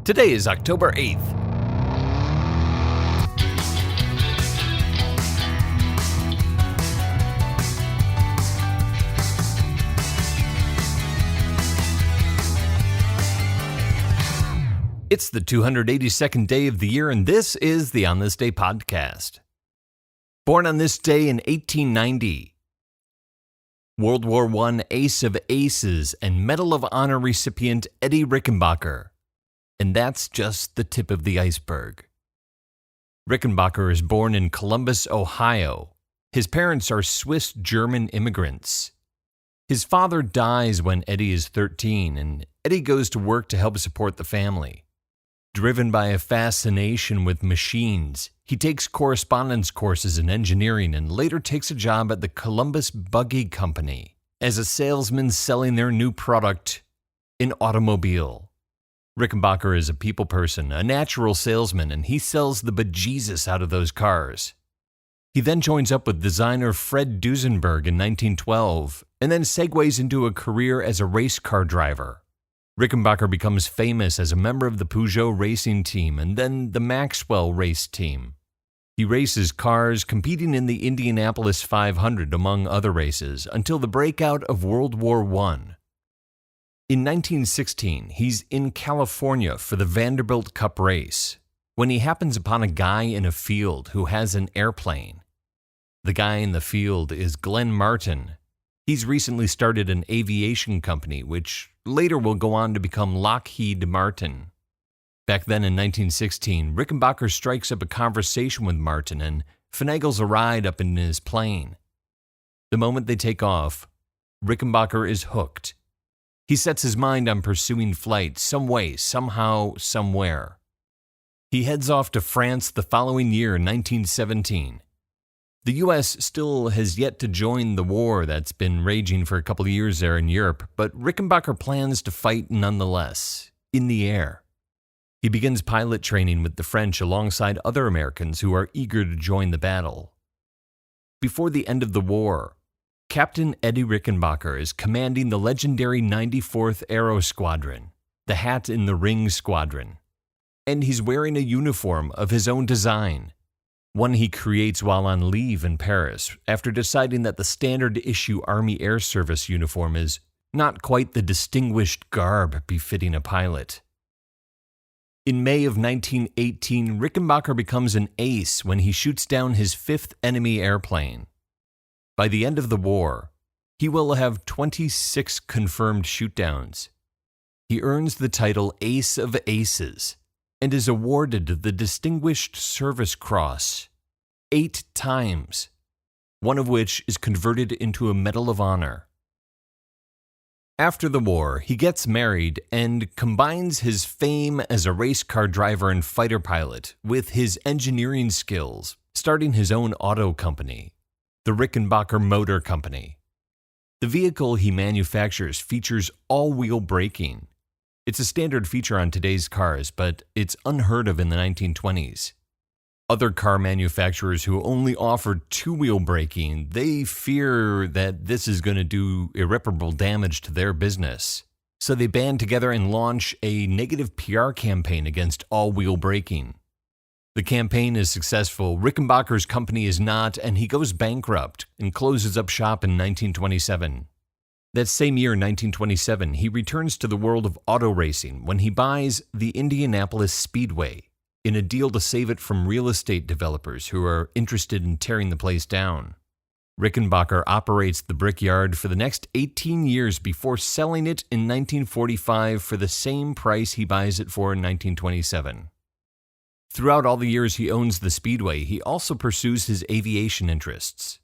Today is October 8th. It's the 282nd day of the year, and this is the On This Day podcast. Born on this day in 1890, World War I Ace of Aces and Medal of Honor recipient Eddie Rickenbacker. And that's just the tip of the iceberg. Rickenbacker is born in Columbus, Ohio. His parents are Swiss-German immigrants. His father dies when Eddie is 13, and Eddie goes to work to help support the family. Driven by a fascination with machines, he takes correspondence courses in engineering and later takes a job at the Columbus Buggy Company as a salesman selling their new product, an automobile. Rickenbacker is a people person, a natural salesman, and he sells the bejesus out of those cars. He then joins up with designer Fred Duesenberg in 1912 and then segues into a career as a race car driver. Rickenbacker becomes famous as a member of the Peugeot racing team and then the Maxwell race team. He races cars, competing in the Indianapolis 500 among other races until the breakout of World War I. In 1916, he's in California for the Vanderbilt Cup race when he happens upon a guy in a field who has an airplane. The guy in the field is Glenn Martin. He's recently started an aviation company, which later will go on to become Lockheed Martin. Back then in 1916, Rickenbacker strikes up a conversation with Martin and finagles a ride up in his plane. The moment they take off, Rickenbacker is hooked. He sets his mind on pursuing flight some way, somehow, somewhere. He heads off to France the following year, 1917. The U.S. still has yet to join the war that's been raging for a couple of years there in Europe, but Rickenbacker plans to fight nonetheless, in the air. He begins pilot training with the French alongside other Americans who are eager to join the battle. Before the end of the war, Captain Eddie Rickenbacker is commanding the legendary 94th Aero Squadron, the Hat in the Ring Squadron, and he's wearing a uniform of his own design, one he creates while on leave in Paris after deciding that the standard issue Army Air Service uniform is not quite the distinguished garb befitting a pilot. In May of 1918, Rickenbacker becomes an ace when he shoots down his fifth enemy airplane. By the end of the war, he will have 26 confirmed shootdowns. He earns the title Ace of Aces and is awarded the Distinguished Service Cross 8 times, one of which is converted into a Medal of Honor. After the war, he gets married and combines his fame as a race car driver and fighter pilot with his engineering skills, starting his own auto company, the Rickenbacker Motor Company. The vehicle he manufactures features all-wheel braking. It's a standard feature on today's cars, but it's unheard of in the 1920s. Other car manufacturers who only offer two-wheel braking, they fear that this is going to do irreparable damage to their business. So they band together and launch a negative PR campaign against all-wheel braking. The campaign is successful, Rickenbacker's company is not, and he goes bankrupt and closes up shop in 1927. That same year, 1927, he returns to the world of auto racing when he buys the Indianapolis Speedway in a deal to save it from real estate developers who are interested in tearing the place down. Rickenbacker operates the brickyard for the next 18 years before selling it in 1945 for the same price he buys it for in 1927. Throughout all the years he owns the Speedway, he also pursues his aviation interests.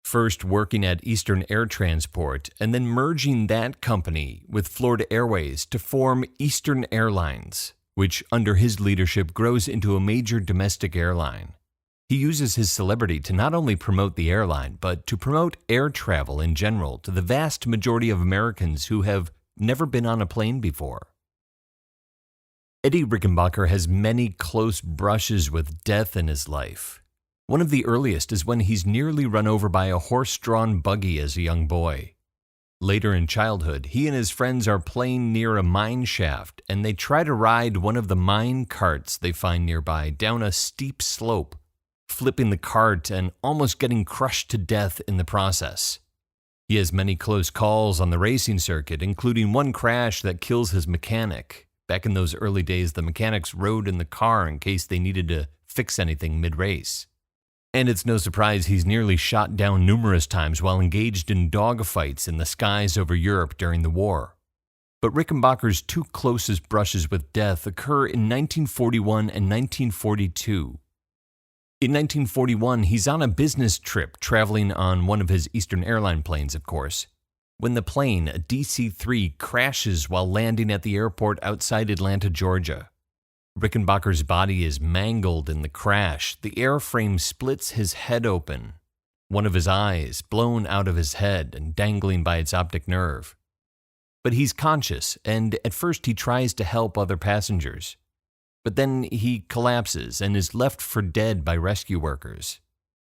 First working at Eastern Air Transport and then merging that company with Florida Airways to form Eastern Airlines, which under his leadership grows into a major domestic airline. He uses his celebrity to not only promote the airline, but to promote air travel in general to the vast majority of Americans who have never been on a plane before. Eddie Rickenbacker has many close brushes with death in his life. One of the earliest is when he's nearly run over by a horse-drawn buggy as a young boy. Later in childhood, he and his friends are playing near a mine shaft, and they try to ride one of the mine carts they find nearby down a steep slope, flipping the cart and almost getting crushed to death in the process. He has many close calls on the racing circuit, including one crash that kills his mechanic. Back in those early days, the mechanics rode in the car in case they needed to fix anything mid-race. And it's no surprise he's nearly shot down numerous times while engaged in dogfights in the skies over Europe during the war. But Rickenbacker's two closest brushes with death occur in 1941 and 1942. In 1941, he's on a business trip traveling on one of his Eastern Airline planes, of course, when the plane, a DC-3, crashes while landing at the airport outside Atlanta, Georgia. Rickenbacker's body is mangled in the crash. The airframe splits his head open, one of his eyes blown out of his head and dangling by its optic nerve. But he's conscious, and at first he tries to help other passengers. But then he collapses and is left for dead by rescue workers.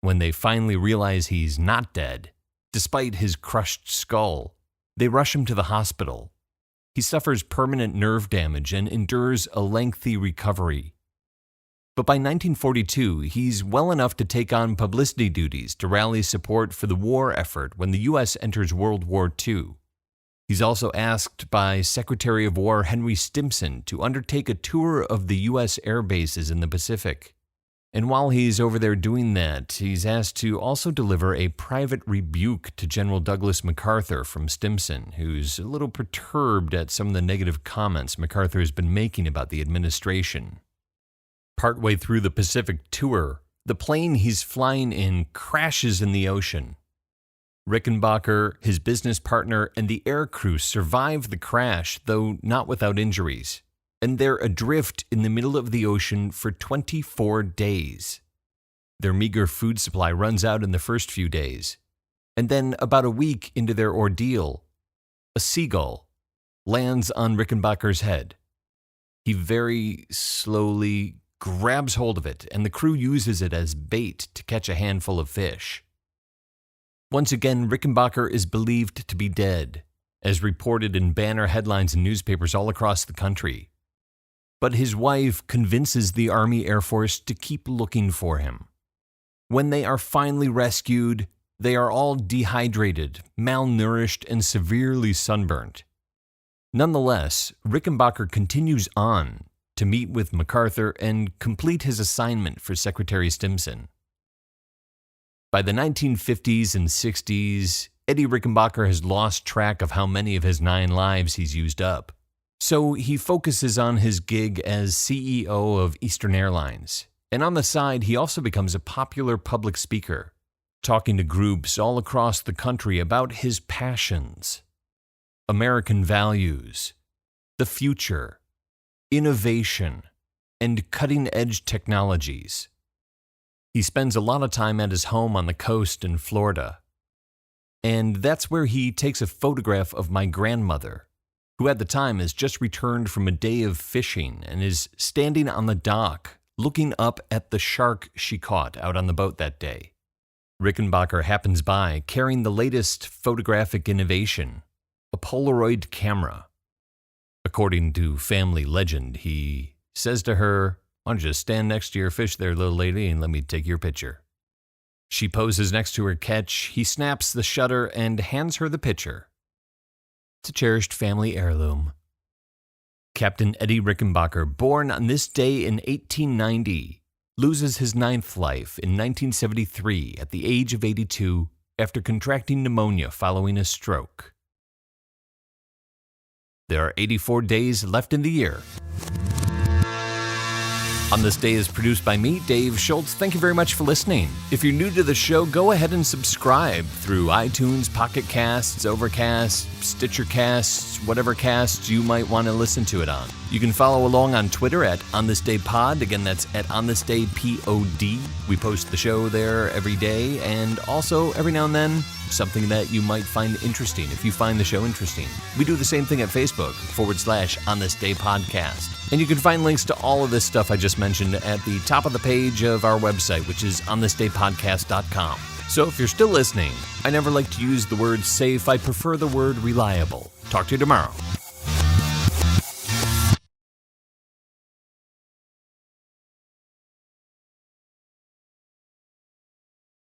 When they finally realize he's not dead, despite his crushed skull, they rush him to the hospital. He suffers permanent nerve damage and endures a lengthy recovery. But by 1942, he's well enough to take on publicity duties to rally support for the war effort when the U.S. enters World War II. He's also asked by Secretary of War Henry Stimson to undertake a tour of the U.S. air bases in the Pacific. And while he's over there doing that, he's asked to also deliver a private rebuke to General Douglas MacArthur from Stimson, who's a little perturbed at some of the negative comments MacArthur has been making about the administration. Partway through the Pacific tour, the plane he's flying in crashes in the ocean. Rickenbacker, his business partner, and the aircrew survive the crash, though not without injuries. And they're adrift in the middle of the ocean for 24 days. Their meager food supply runs out in the first few days. And then, about a week into their ordeal, a seagull lands on Rickenbacker's head. He very slowly grabs hold of it, and the crew uses it as bait to catch a handful of fish. Once again, Rickenbacker is believed to be dead, as reported in banner headlines in newspapers all across the country. But his wife convinces the Army Air Force to keep looking for him. When they are finally rescued, they are all dehydrated, malnourished, and severely sunburnt. Nonetheless, Rickenbacker continues on to meet with MacArthur and complete his assignment for Secretary Stimson. By the 1950s and 60s, Eddie Rickenbacker has lost track of how many of his 9 lives he's used up. So he focuses on his gig as CEO of Eastern Airlines. And on the side, he also becomes a popular public speaker, talking to groups all across the country about his passions, American values, the future, innovation, and cutting-edge technologies. He spends a lot of time at his home on the coast in Florida. And that's where he takes a photograph of my grandmother, who at the time has just returned from a day of fishing and is standing on the dock looking up at the shark she caught out on the boat that day. Rickenbacker happens by carrying the latest photographic innovation, a Polaroid camera. According to family legend, he says to her, "Why don't you just stand next to your fish there, little lady, and let me take your picture." She poses next to her catch, he snaps the shutter and hands her the picture. It's a cherished family heirloom. Captain Eddie Rickenbacker, born on this day in 1890, loses his 9th life in 1973 at the age of 82 after contracting pneumonia following a stroke. There are 84 days left in the year. On This Day is produced by me, Dave Schultz. Thank you very much for listening. If you're new to the show, go ahead and subscribe through iTunes, Pocket Casts, Overcast, Stitcher Casts, whatever casts you might want to listen to it on. You can follow along on Twitter at OnThisDayPod. Again, that's at OnThisDayPod. We post the show there every day, and also every now and then, something that you might find interesting if you find the show interesting. We do the same thing at Facebook, /OnThisDayPodcast. And you can find links to all of this stuff I just mentioned at the top of the page of our website, which is onthisdaypodcast.com. So if you're still listening, I never like to use the word safe. I prefer the word reliable. Talk to you tomorrow.